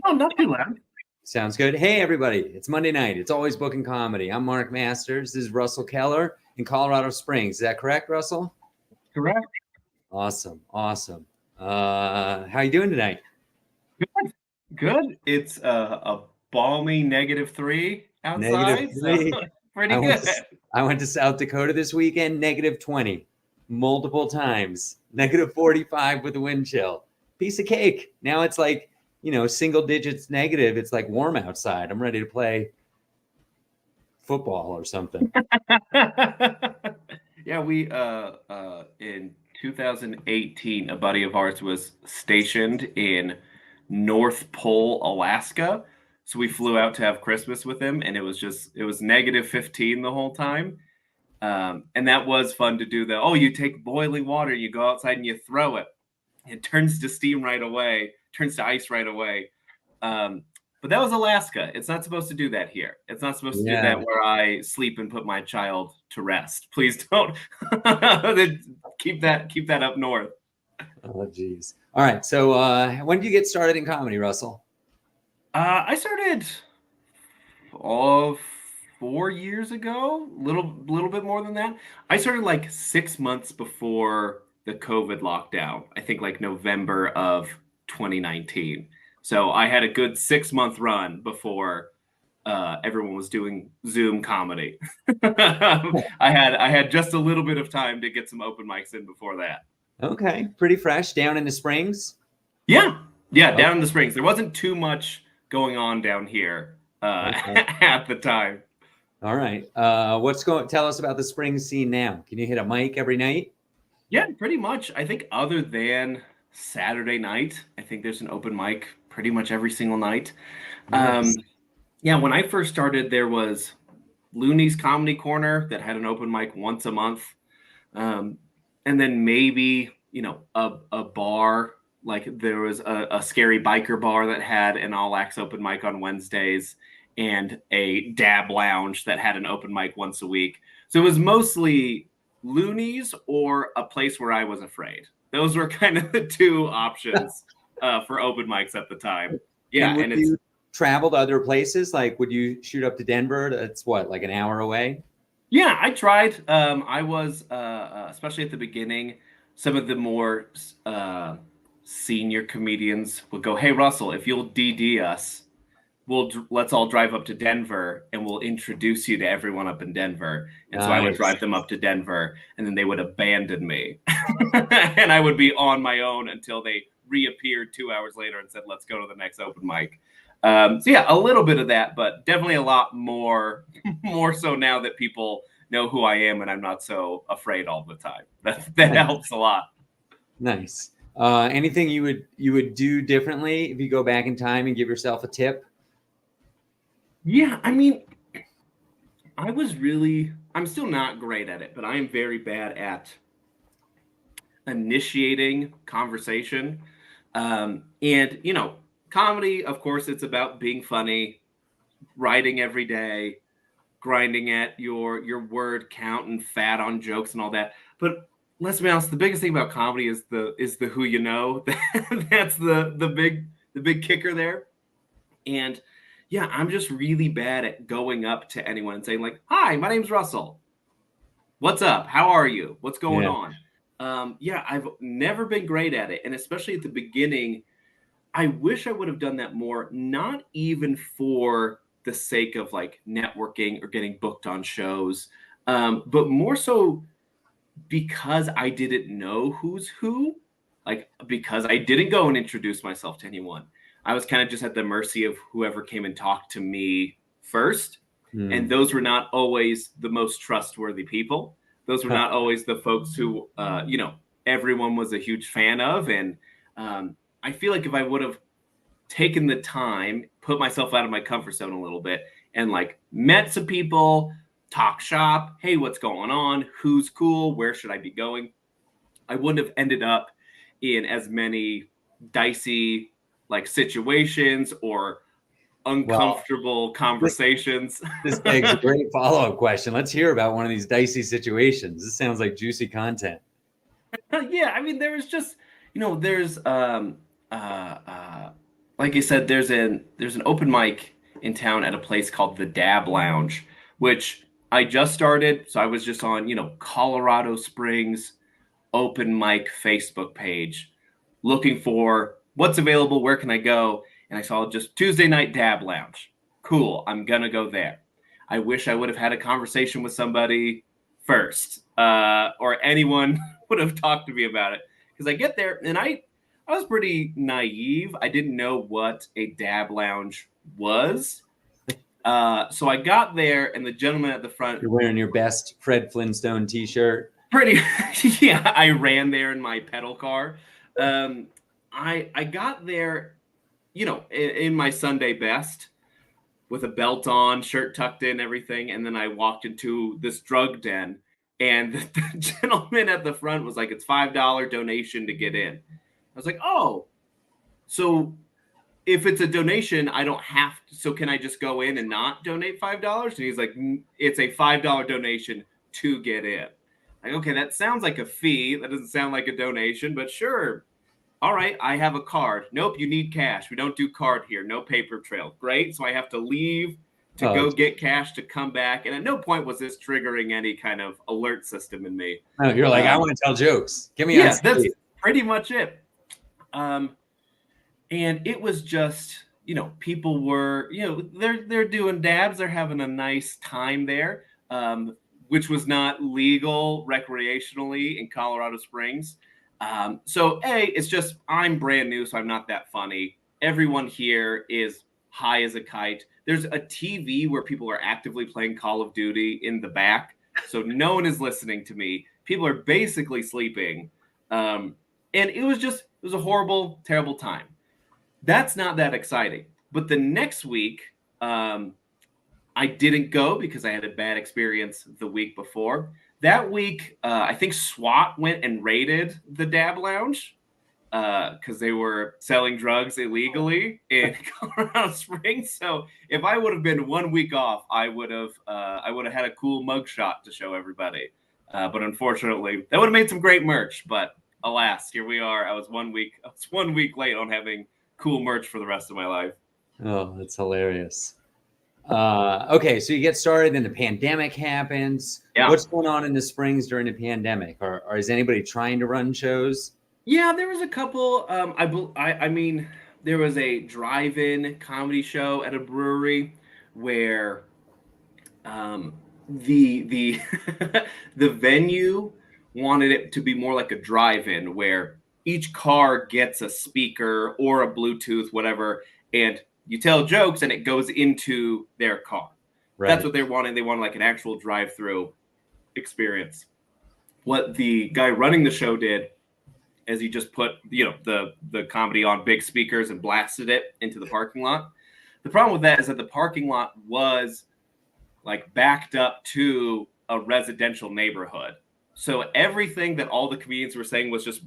No, not too loud. Sounds good. Hey, everybody. It's Monday night. It's Always Bookin Comedy. I'm Mark Masters. This is Russell Keller in Colorado Springs. Is that correct, Russell? Correct. Awesome. Awesome. How you doing tonight? Good. Good. It's a balmy -3 Negative outside, so three. pretty I went good. to I went to South Dakota this weekend. -20, multiple times. -45 with a wind chill. Piece of cake. Now it's like single digits negative. It's like warm outside. I'm ready to play football or something. Yeah, we in 2018, a buddy of ours was stationed in North Pole, Alaska. So we flew out to have Christmas with him, and it was -15 the whole time. And that was fun to do. You take boiling water, you go outside and you throw it. It turns to steam right away, turns to ice right away. But that was Alaska. It's not supposed to do that here. It's not supposed to do Yeah. that where I sleep and put my child to rest. Please don't keep that up north. Oh, geez. All right. So, when did you get started in comedy, Russell? I started all 4 years ago, little bit more than that. I started like 6 months before the COVID lockdown. I think like November of 2019. So I had a good 6 month run before everyone was doing Zoom comedy. I had just a little bit of time to get some open mics in before that. Okay. Pretty fresh down in the Springs. Yeah, yeah, Oh, down in the Springs. There wasn't too much going on down here okay. at the time. All right. Tell us about the Springs scene now. Can you hit a mic every night? Yeah, pretty much. I think other than Saturday night, I think there's an open mic pretty much every single night. Um, Nice. yeah, when I first started, there was Looney's Comedy Corner that had an open mic once a month. Um, and then maybe, a bar, like there was a scary biker bar that had an all acts open mic on Wednesdays and a dab lounge that had an open mic once a week. So it was mostly Loonies or a place where I was afraid. Those were kind of the two options for open mics at the time. Yeah, And would and it's you travel to other places? Like, would you shoot up to Denver? That's what, like an hour away? Yeah, I tried. I was, especially at the beginning, some of the more senior comedians would go, "Hey, Russell, if you'll DD us, let's all drive up to Denver and we'll introduce you to everyone up in Denver." And so I would Nice. drive them up to Denver, and then they would abandon me, and I would be on my own until they reappeared 2 hours later and said, "Let's go to the next open mic." So yeah, a little bit of that, but definitely a lot more, more so now that people know who I am and I'm not so afraid all the time. That Nice. helps a lot. Nice. Anything you would do differently if you go back in time and give yourself a tip? Yeah, I mean, I'm still not great at it, but I am very bad at initiating conversation. And, comedy, of course, it's about being funny, writing every day, grinding at your word count and fat on jokes and all that. But let's be honest, the biggest thing about comedy is the who you know. That's the big kicker there. And yeah, I'm just really bad at going up to anyone and saying like, "Hi, my name's Russell. What's up? How are you? What's going Yeah. on?" Yeah, I've never been great at it, and especially at the beginning, I wish I would have done that more, not even for the sake of like networking or getting booked on shows, but more so because I didn't know who's who, like because I didn't go and introduce myself to anyone. I was kind of just at the mercy of whoever came and talked to me first. And Hmm. those were not always the most trustworthy people. Those were not always the folks who, everyone was a huge fan of. And I feel like if I would have taken the time, put myself out of my comfort zone a little bit, and like met some people, talk shop. Hey, what's going on? Who's cool? Where should I be going? I wouldn't have ended up in as many dicey like situations or Well, uncomfortable this conversations. this begs a great follow-up question. Let's hear about one of these dicey situations. This sounds like juicy content. Yeah, I mean, there was just, there's uh, like I said, there's an open mic in town at a place called the Dab Lounge, which I just started. So I was just on, Colorado Springs open mic Facebook page looking for what's available, where can I go? And I saw just Tuesday night Dab Lounge. Cool, I'm gonna go there. I wish I would have had a conversation with somebody first, or anyone would have talked to me about it. Because I get there and I was pretty naive. I didn't know what a Dab Lounge was. So I got there, and the gentleman at the front, You're wearing your best Fred Flintstone T-shirt. pretty, yeah, I ran there in my pedal car. Um, I got there, in my Sunday best with a belt on, shirt tucked in, everything, and then I walked into this drug den, and the gentleman at the front was like, "It's $5 donation to get in." I was like, "Oh, so if it's a donation, I don't have to. So can I just go in and not donate $5?" And he's like, "It's a $5 donation to get in." Like, okay, that sounds like a fee. That doesn't sound like a donation, but sure. All right, I have a card. Nope, you need cash. We don't do card here. No paper trail. Great. So I have to leave to Oh, go get cash to come back. And at no point was this triggering any kind of alert system in me. no, you're like, I want to tell jokes. Get me on Yeah, that's stage. pretty much it. Um, and it was just, people were, they're doing dabs. They're having a nice time there, which was not legal recreationally in Colorado Springs. So it's just, I'm brand new, so I'm not that funny. Everyone here is high as a kite. There's a TV where people are actively playing Call of Duty in the back, so no one is listening to me. People are basically sleeping. And it was a horrible, terrible time. That's not that exciting. But the next week, I didn't go because I had a bad experience the week before. That week, I think SWAT went and raided the Dab Lounge because they were selling drugs illegally in Colorado Springs. So if I would have been 1 week off, I would have had a cool mugshot to show everybody. But unfortunately, that would have made some great merch. But alas, here we are. I was 1 week late on having cool merch for the rest of my life. Oh, that's hilarious. Okay, so you get started, then the pandemic happens. Yeah. What's going on in the Springs during the pandemic? Or is anybody trying to run shows? Yeah, there was a couple. I mean, there was a drive-in comedy show at a brewery where the the venue wanted it to be more like a drive-in where each car gets a speaker or a Bluetooth, whatever, and you tell jokes and it goes into their car. That's Right. what they wanted. They wanted like an actual drive-through experience. What the guy running the show did is he just put the comedy on big speakers and blasted it into the parking lot. The problem with that is that the parking lot was like backed up to a residential neighborhood. So everything that all the comedians were saying was just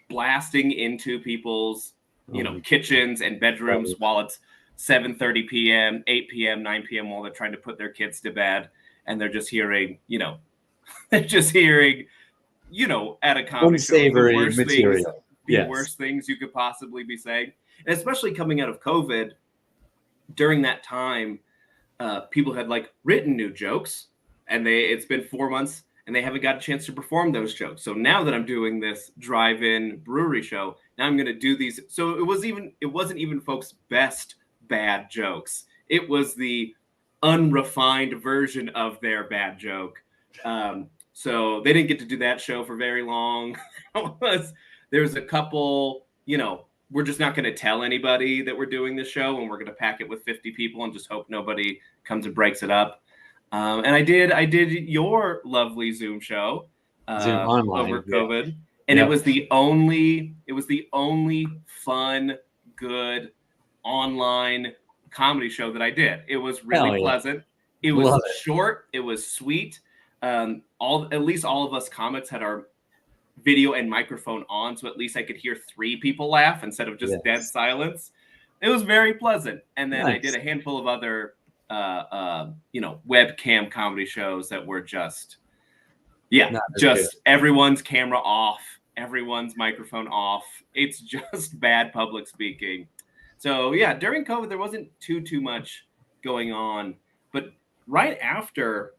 blasting into people's, Oh my kitchens and bedrooms God. while it's 7:30 p.m., 8 p.m., 9 p.m. while they're trying to put their kids to bed, and they're just hearing, they're just hearing, at a comedy show, Unsavory material. the Yes. worst things you could possibly be saying, and especially coming out of COVID during that time, people had like written new jokes, and it's been 4 months and they haven't got a chance to perform those jokes. So now that I'm doing this drive-in brewery show, now I'm going to do these. So it wasn't even folks' best bad jokes. It was the unrefined version of their bad joke. So they didn't get to do that show for very long. There was a couple, we're just not going to tell anybody that we're doing this show, and we're going to pack it with 50 people and just hope nobody comes and breaks it up. And I did your lovely Zoom show Zoom online. over Yeah. COVID, and Yep. it was the only fun, good online comedy show that I did. It was really Hell yeah. pleasant. It was Love it. short. It was sweet. At least all of us comics had our video and microphone on, so at least I could hear three people laugh instead of just dead Yes. silence. It was very pleasant. And then I did Nice. a handful of other webcam comedy shows that were just Not as good. everyone's camera off, everyone's microphone off. It's just bad public speaking. So yeah, during COVID, there wasn't too much going on, but right after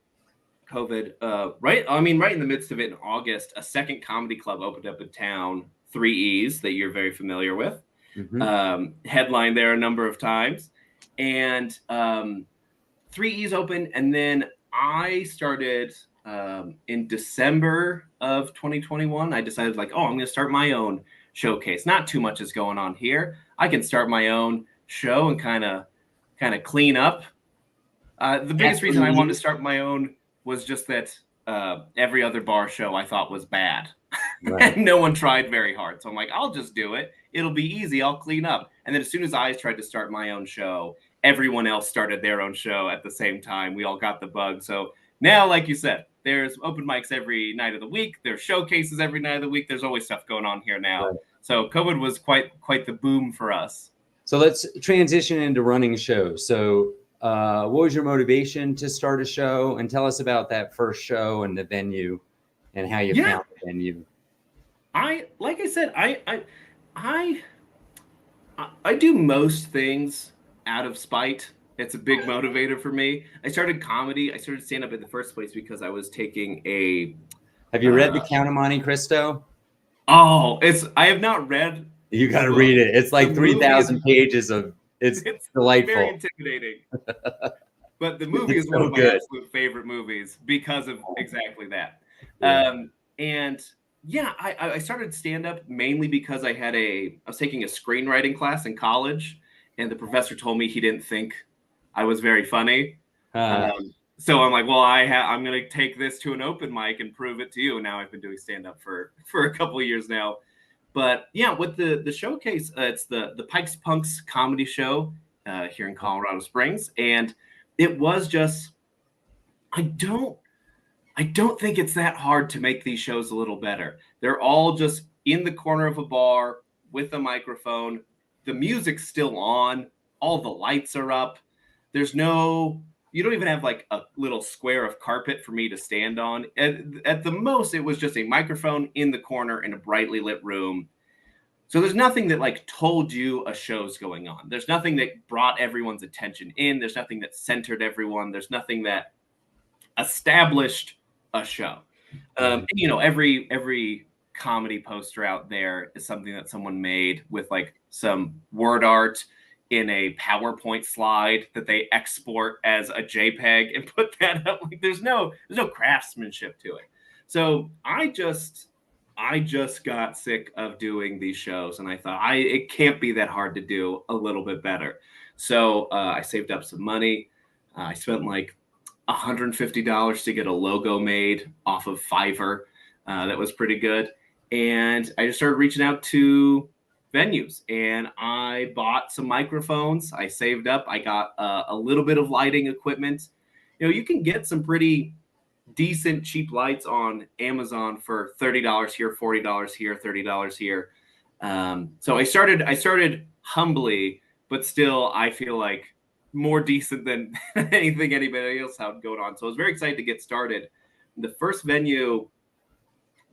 COVID, right in the midst of it in August, a second comedy club opened up in town, Three E's, that you're very familiar with. Headlined there a number of times, and Three E's opened, and then I started in December of 2021. I decided like, oh, I'm going to start my own showcase. Not too much is going on here. I can start my own show and kind of clean up. The biggest reason I wanted to start my own was just that every other bar show I thought was bad. Right. And no one tried very hard. So I'm like, I'll just do it. It'll be easy. I'll clean up. And then as soon as I tried to start my own show, everyone else started their own show at the same time. We all got the bug. So now, like you said, there's open mics every night of the week. There's showcases every night of the week. There's always stuff going on here now. Right. So COVID was quite the boom for us. So let's transition into running shows. So what was your motivation to start a show? And tell us about that first show and the venue and how you found the venue. Like I said, I do most things out of spite. It's a big motivator for me. I started comedy. I started stand-up in the first place because I was taking a... Have you read The Count of Monte Cristo? Oh, I have not read... You got to read it. It's like 3,000 pages of... It's delightful. Very intimidating. But the movie is one of my absolute favorite movies because of exactly that. Yeah. And yeah, I started stand-up mainly because I was taking a screenwriting class in college, and the professor told me he didn't think I was very funny. So I'm like, well, I'm going to take this to an open mic and prove it to you. And now I've been doing stand-up for a couple of years now. But yeah, with the showcase, it's the Pikes Punks comedy show here in Colorado Springs. And it was just, I don't think it's that hard to make these shows a little better. They're all just in the corner of a bar with a microphone. The music's still on. All the lights are up. You don't even have like a little square of carpet for me to stand on. At the most, it was just a microphone in the corner in a brightly lit room. So there's nothing that like told you a show's going on. There's nothing that brought everyone's attention in. There's nothing that centered everyone. There's nothing that established a show. Every comedy poster out there is something that someone made with like some word art in a PowerPoint slide that they export as a JPEG and put that up. Like there's no craftsmanship to it. So I just got sick of doing these shows, and I thought it can't be that hard to do a little bit better. So I saved up some money. I spent like $150 to get a logo made off of Fiverr. That was pretty good. And I just started reaching out to venues, and I bought some microphones. I saved up. I got a little bit of lighting equipment. You can get some pretty decent cheap lights on Amazon for $30 here, $40 here, $30 here. So I started humbly, but still I feel like more decent than anything anybody else had going on. So I was very excited to get started. The first venue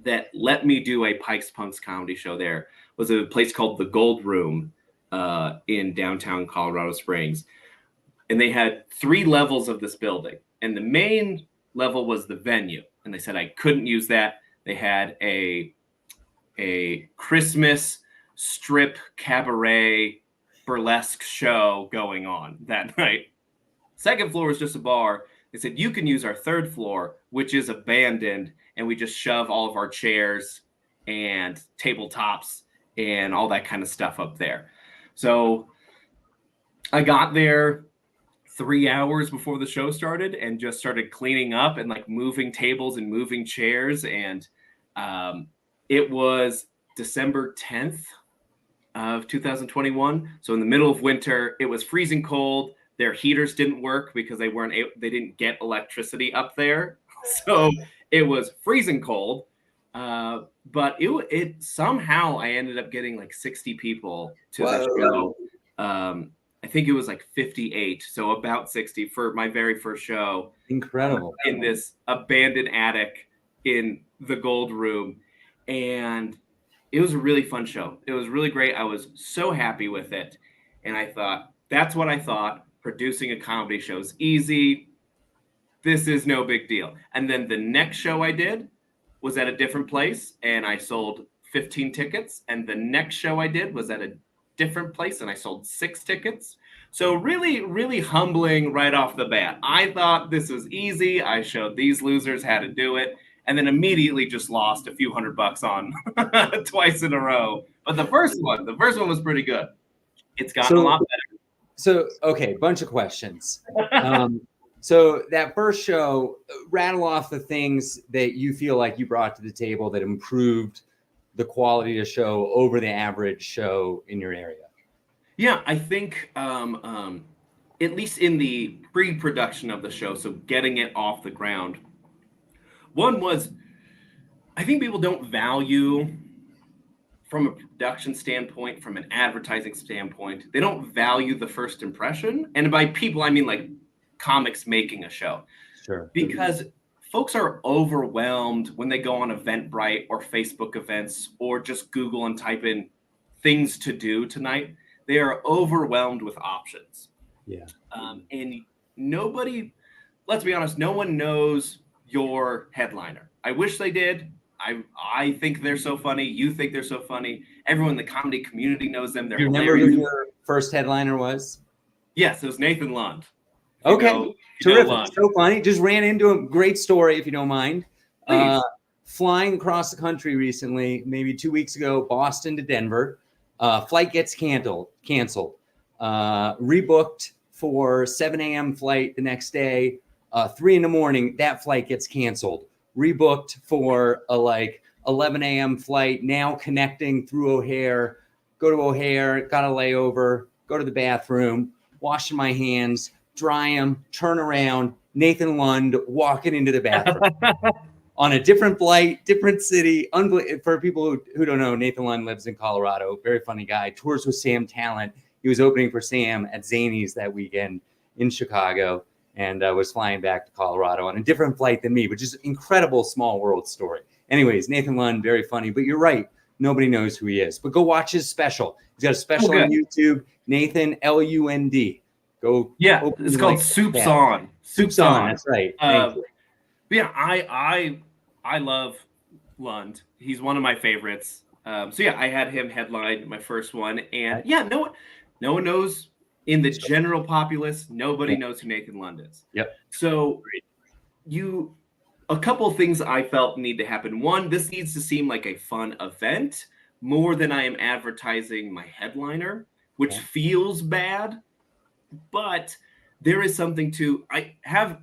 that let me do a Pikes Punks comedy show there was a place called the Gold Room in downtown Colorado Springs. And they had 3 levels of this building. And the main level was the venue. And they said I couldn't use that. They had a Christmas strip cabaret burlesque show going on that night. Second floor was just a bar. They said, you can use our 3rd floor, which is abandoned, and we just shove all of our chairs and tabletops and all that kind of stuff up there. So I got there 3 hours before the show started and just started cleaning up and like moving tables and moving chairs. And it was December 10th of 2021. So in the middle of winter, it was freezing cold. Their heaters didn't work because they didn't get electricity up there. So it was freezing cold. But it somehow I ended up getting like 60 people to the show. I think it was like 58, so about 60 for my very first show. Incredible. In this abandoned attic in the Gold Room. And it was a really fun show. It was really great. I was so happy with it. And I thought, that's what I thought. Producing a comedy show is easy. This is no big deal. And then the next show I did was at a different place, and I sold 15 tickets. And the next show I did was at a different place, and I sold 6 tickets. So really, really humbling right off the bat. I thought this was easy. I showed these losers how to do it, and then immediately just lost a few $100 on twice in a row. But the first one was pretty good. It's gotten a lot better. So, okay, bunch of questions. So that first show, rattle off the things that you feel like you brought to the table that improved the quality of the show over the average show in your area. Yeah, I think at least in the pre-production of the show, so getting it off the ground, one was, I think people don't value, from a production standpoint, from an advertising standpoint, they don't value the first impression. And by people, I mean like comics making a show. Sure. Because folks are overwhelmed when they go on Eventbrite or Facebook events or just Google and type in things to do tonight. They are overwhelmed with options. Yeah. And nobody, let's be honest, no one knows your headliner. I wish they did. I think they're so funny. You think they're so funny. Everyone in the comedy community knows them. They're hilarious. Remember who your first headliner was? Yes, it was Nathan Lund. Okay, terrific. So funny. Just ran into him. Great story, if you don't mind. Flying across the country recently, maybe 2 weeks ago, Boston to Denver. Flight gets canceled. Rebooked for 7 a.m. flight the next day. 3 a.m, that flight gets canceled. Rebooked for a 11 a.m. flight. Now connecting through O'Hare. Go to O'Hare. Got a layover. Go to the bathroom. Washing my hands. Dry them, turn around, Nathan Lund walking into the bathroom on a different flight, different city. For people who don't know, Nathan Lund lives in Colorado. Very funny guy. Tours with Sam Talent. He was opening for Sam at Zanies that weekend in Chicago and was flying back to Colorado on a different flight than me, which is an incredible small world story. Anyways, Nathan Lund, very funny. But you're right. Nobody knows who he is. But go watch his special. He's got a special on YouTube, Nathan Lund. It's called Soup's On. Soup's On. That's right. Thank you. Yeah, I love Lund. He's one of my favorites. I had him headline my first one, and no one knows in the general populace. Nobody knows who Nathan Lund is. Yep. So a couple of things I felt need to happen. One, this needs to seem like a fun event more than I am advertising my headliner, which feels bad. But there is something to,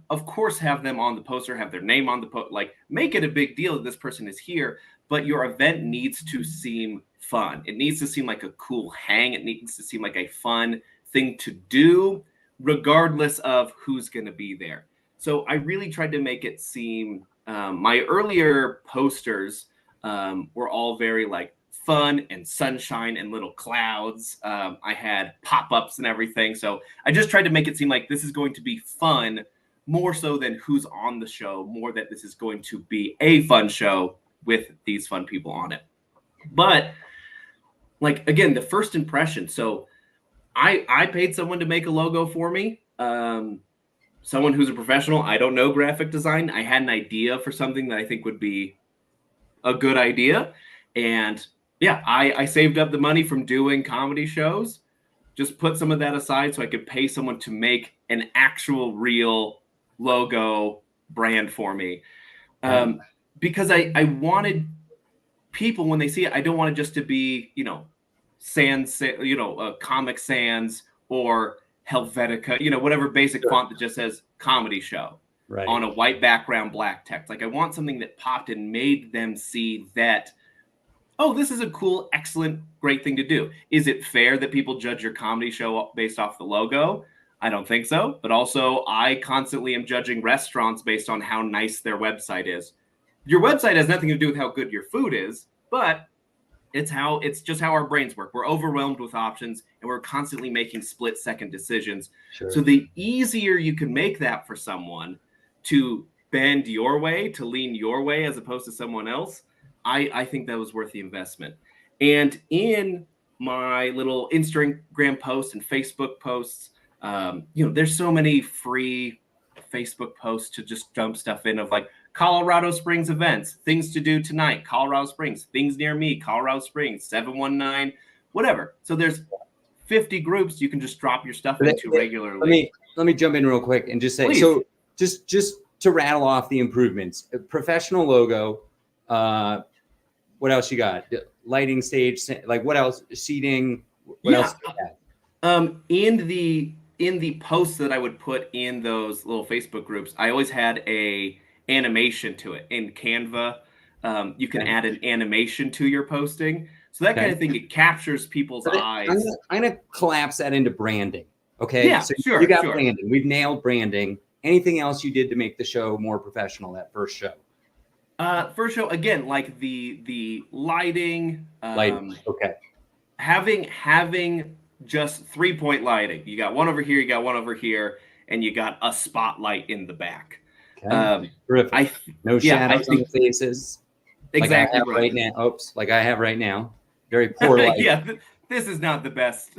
of course, have them on the poster, have their name on the poster, make it a big deal that this person is here. But your event needs to seem fun. It needs to seem like a cool hang. It needs to seem like a fun thing to do, regardless of who's going to be there. So I really tried to make it seem, my earlier posters were all very fun and sunshine and little clouds. I had pop-ups and everything. So I just tried to make it seem like this is going to be fun, more so than who's on the show, more that this is going to be a fun show with these fun people on it. But again, the first impression. So I paid someone to make a logo for me. Someone who's a professional. I don't know graphic design. I had an idea for something that I think would be a good idea. And I saved up the money from doing comedy shows, just put some of that aside so I could pay someone to make an actual real logo brand for me. Because I wanted people, when they see it, I don't want it just to be, Comic Sans or Helvetica, whatever basic font that just says comedy show on a white background, black text. I want something that popped and made them see that, oh, this is a cool, excellent, great thing to do. Is it fair that people judge your comedy show based off the logo? I don't think so. But also, I constantly am judging restaurants based on how nice their website is. Your website has nothing to do with how good your food is, but it's just how our brains work. We're overwhelmed with options, and we're constantly making split-second decisions. Sure. So the easier you can make that for someone to bend your way, to lean your way as opposed to someone else, I think that was worth the investment. And in my little Instagram posts and Facebook posts. There's so many free Facebook posts to just dump stuff in of like Colorado Springs events, things to do tonight, Colorado Springs, things near me, Colorado Springs, 719, whatever. So there's 50 groups you can just drop your stuff into regularly. Let me jump in real quick and just say, Please. so just to rattle off the improvements, professional logo, what else you got? Lighting stage, like what else? Seating, what else do you have? In the posts that I would put in those little Facebook groups, I always had a animation to it in Canva. You can add an animation to your posting. So that kind of thing, it captures people's eyes. I'm gonna collapse that into branding. Okay. Yeah, so sure. You got branding. We've nailed branding. Anything else you did to make the show more professional, that first show? First show, again, like the lighting. Okay. Having just 3-point lighting. You got one over here, you got one over here, and you got a spotlight in the back. Okay. Terrific. No shadows on the faces. Exactly like I have right now. Oops, like I have right now. Very poor light. Yeah, this is not the best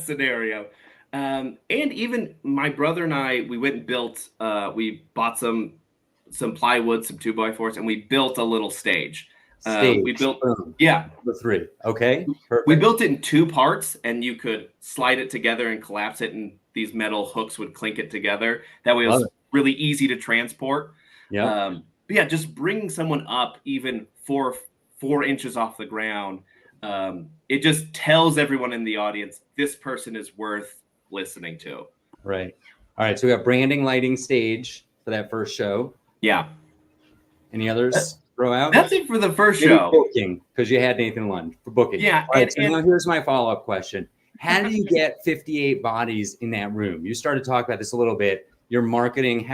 scenario. And even my brother and I, we went and built. We bought some plywood, some 2x4s, and we built a little stage. We built, the 3. Okay, perfect. We built it in 2 parts, and you could slide it together and collapse it, and these metal hooks would clink it together. That way, it was really easy to transport. Yeah. But yeah, just bringing someone up even 4 inches off the ground, it just tells everyone in the audience this person is worth listening to. Right. All right. So we got branding, lighting, stage for that first show. Yeah. Any others? Throw out? That's it for the first show. Booking, because you had Nathan Lund for booking. Yeah. All right, so now here's my follow-up question. How did you get 58 bodies in that room? You started to talk about this a little bit. Your marketing,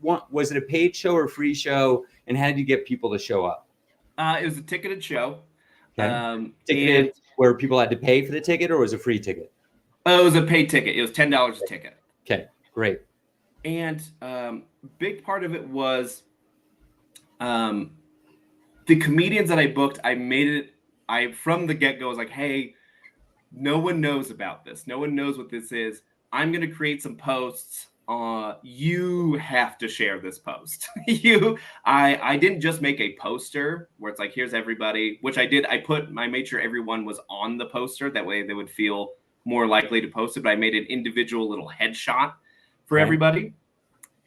was it a paid show or free show? And how did you get people to show up? It was a ticketed show. Okay. Ticketed where people had to pay for the ticket, or was it a free ticket? It was a paid ticket. It was $10 a ticket. Okay, great. And big part of it was the comedians that I booked. From the get-go was like, hey, no one knows about this. No one knows what this is. I'm going to create some posts. You have to share this post. I didn't just make a poster where it's like, here's everybody, which I did. I made sure everyone was on the poster. That way they would feel more likely to post it. But I made an individual little headshot for everybody.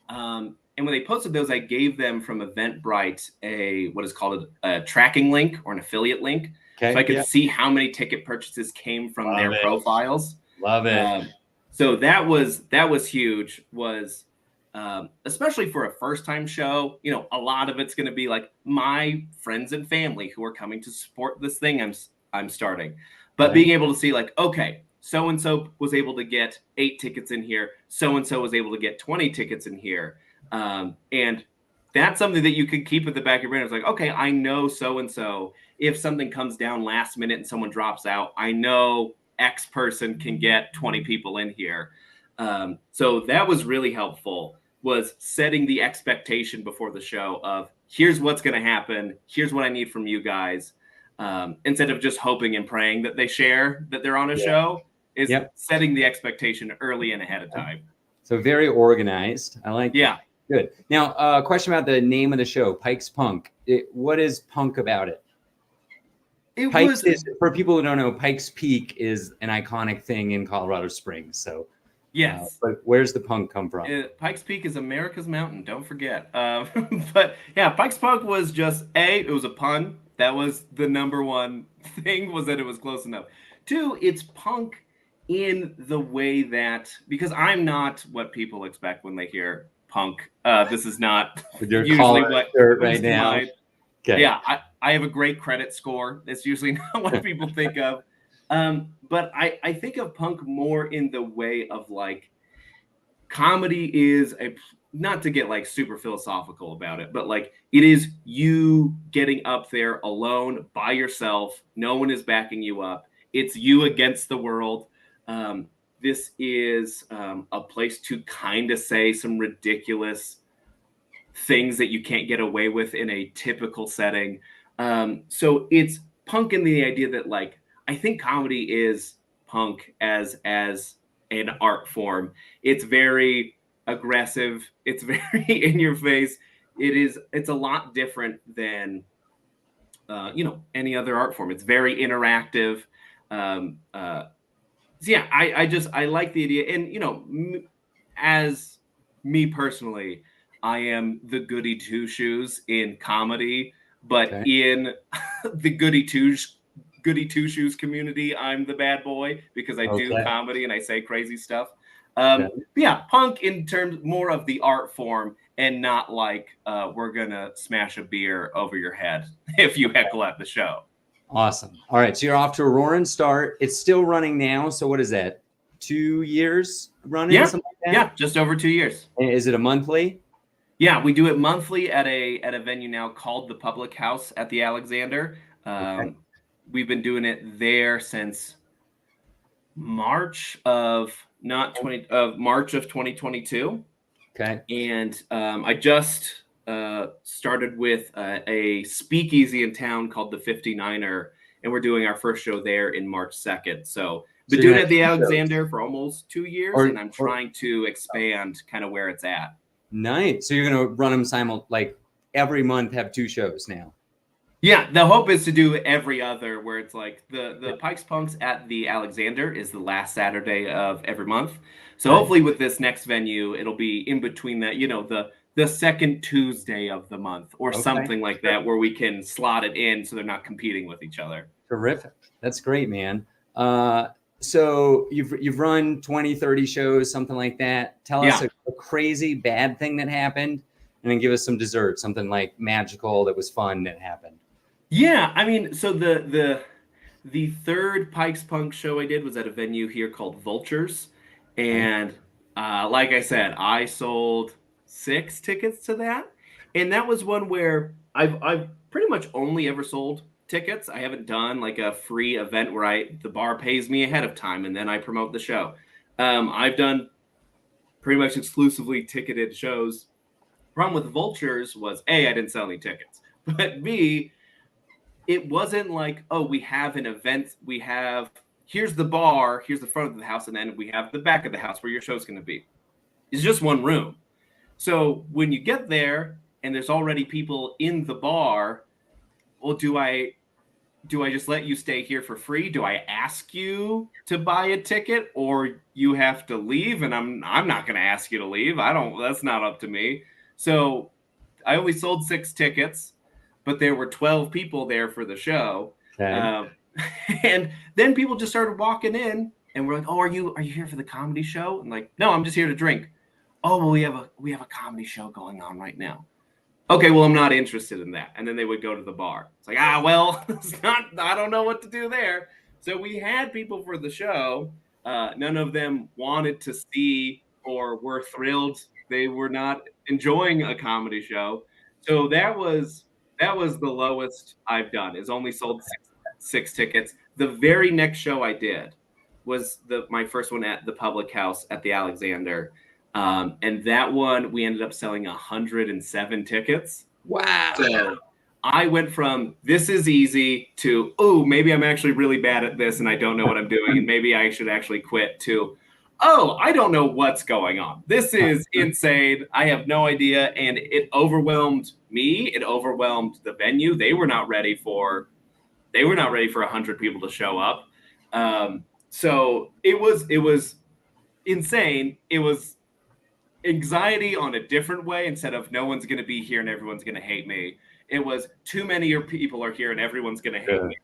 And when they posted those, I gave them from Eventbrite what is called a tracking link or an affiliate link. Okay, so I could see how many ticket purchases came from their profiles. Love it. So that was huge. Especially for a first time show, a lot of it's going to be like my friends and family who are coming to support this thing I'm starting. But being able to see like, okay, so and so was able to get 8 tickets in here. So and so was able to get 20 tickets in here. And that's something that you could keep at the back of your brain. It's like, okay, I know so and so. If something comes down last minute and someone drops out, I know X person can get 20 people in here. So that was really helpful, was setting the expectation before the show of here's what's going to happen. Here's what I need from you guys. Instead of just hoping and praying that they share that they're on a show, is setting the expectation early and ahead of time. So very organized. I like that. Good. Now, question about the name of the show, Pikes Punk. What is punk about it? Pikes for people who don't know, Pikes Peak is an iconic thing in Colorado Springs. So, yes. But where's the punk come from? Pikes Peak is America's mountain. Don't forget. But yeah, Pikes Punk was just it was a pun. That was the number one thing, was that it was close enough. 2, it's punk in the way that, because I'm not what people expect when they hear punk. This is not usually what right now. Okay. Yeah, I have a great credit score. That's usually not what people think of. But I think of punk more in the way of like, comedy is not to get like super philosophical about it, but like it is you getting up there alone by yourself. No one is backing you up. It's you against the world. This is a place to kind of say some ridiculous things that you can't get away with in a typical setting. So it's punk in the idea that like, I think comedy is punk as an art form. It's very aggressive. It's very in your face. It's a lot different than any other art form. It's very interactive. Um, uh, so yeah, I like the idea, and as me personally, I am the goody two shoes in comedy, but Okay. in the goody two shoes community, I'm the bad boy because I do Okay. comedy and I say crazy stuff. Okay. Yeah, punk in terms more of the art form and not like we're gonna smash a beer over your head if you heckle at the show. Awesome. All right. So you're off to a roaring start. It's still running now. So what is that? 2 years running, Yeah, something like yeah, just over 2 years. that? Is it a monthly? Yeah, we do it monthly at a venue now called the Public House at the Alexander. Okay. We've been doing it there since March of not 20 of March of 2022, Okay. and I just started with a speakeasy in town called the 59er, and we're doing our first show there in March 2nd. So So been you're doing gonna it at the have two shows. Alexander for almost 2 years, Or, and I'm or trying to expand kind of where it's at. nice. So you're gonna run them like every month, have two shows now. Yeah, the hope is to do every other, where it's like the Pikes Punks at the Alexander is the last Saturday of every month. So Okay. hopefully with this next venue, it'll be in between that, the second Tuesday of the month or Okay. something like that, where we can slot it in so they're not competing with each other. Terrific. That's great, man. Uh, so you've run 20, 30 shows, something like that. Tell us Yeah. a crazy bad thing that happened, and then give us some dessert, something like magical that was fun that happened. Yeah, I mean, so the third Pikes Punk show I did was at a venue here called Vultures, Okay. and like I said, I sold 6 tickets to that, and that was one where I've pretty much only ever sold tickets. I haven't done like a free event where the bar pays me ahead of time and then I promote the show. I've done pretty much exclusively ticketed shows. Problem with Vultures was A, I didn't sell any tickets, but B, it wasn't like, oh, we have an event, here's the bar, here's the front of the house, and then we have the back of the house where your show's going to be. It's just one room. So when you get there and there's already people in the bar, well, do I just let you stay here for free? Do I ask you to buy a ticket, or you have to leave? And I'm not going to ask you to leave. I don't. That's not up to me. So I only sold 6 tickets, but there were 12 people there for the show. Okay. Um, and then people just started walking in, and we're like, "Oh, are you here for the comedy show?" And like, "No, I'm just here to drink." "Oh, well, we have a comedy show going on right now." "Okay, well, I'm not interested in that." And then they would go to the bar. It's like, well, it's not. I don't know what to do there. So we had people for the show. None of them wanted to see or were thrilled. They were not enjoying a comedy show. So that was the lowest I've done. Is only sold six tickets. The very next show I did was my first one at the Public House at the Alexander. And that one, we ended up selling 107 tickets. Wow. So I went from this is easy to, oh, maybe I'm actually really bad at this and I don't know what I'm doing. And maybe I should actually quit to, oh, I don't know what's going on. This is insane. I have no idea. And it overwhelmed me. It overwhelmed the venue. They were not ready for 100 people to show up. So it was insane. It was anxiety on a different way. Instead of no one's going to be here and everyone's going to hate me, it was too many people are here and everyone's going to hate me.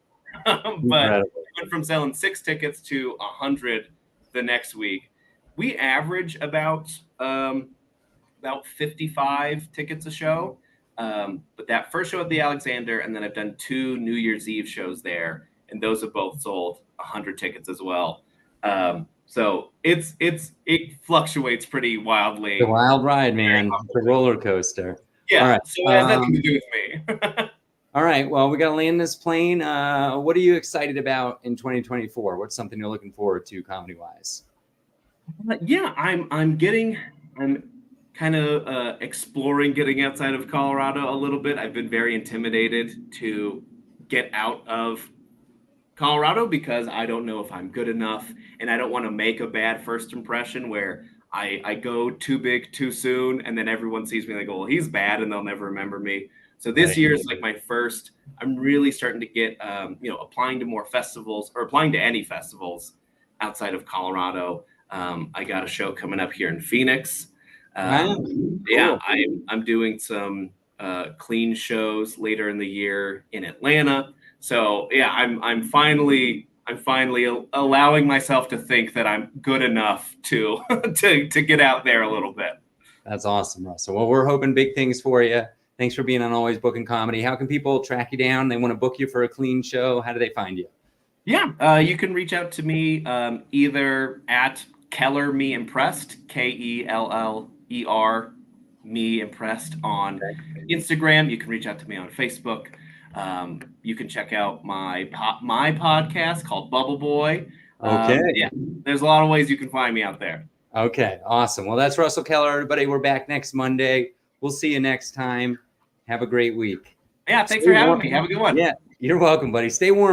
But Incredible. went from selling 6 tickets to 100 the next week. We average about 55 tickets a show. But that first show at the Alexander, and then I've done 2 New Year's Eve shows there, and those have both sold 100 tickets as well. So it fluctuates pretty wildly. The wild ride, man. The roller coaster. Yeah. All right. So it has nothing to do with me. All right. Well, we got to land this plane. What are you excited about in 2024? What's something you're looking forward to comedy wise? Yeah, I'm kind of exploring getting outside of Colorado a little bit. I've been very intimidated to get out of Colorado because I don't know if I'm good enough, and I don't want to make a bad first impression where I go too big too soon, and then everyone sees me and they go, well, he's bad, and they'll never remember me. So this Right. year is like my first. I'm really starting to get, applying to more festivals or applying to any festivals outside of Colorado. I got a show coming up here in Phoenix. Wow. Yeah, Cool. I'm doing some clean shows later in the year in Atlanta. So yeah, I'm finally allowing myself to think that I'm good enough to to get out there a little bit. That's awesome, Russell. Well, we're hoping big things for you. Thanks for being on Always Booking Comedy. How can people track you down? They want to book you for a clean show. How do they find you? Yeah, you can reach out to me either at Keller Me Impressed, KELLER Me Impressed on Instagram. You can reach out to me on Facebook. You can check out my podcast called Bubble Boy. Okay. Yeah, there's a lot of ways you can find me out there. Okay, awesome. Well, that's Russel Keller, everybody. We're back next Monday. We'll see you next time. Have a great week. Yeah, thanks for having me. Have a good one. Yeah, you're welcome, buddy. Stay warm.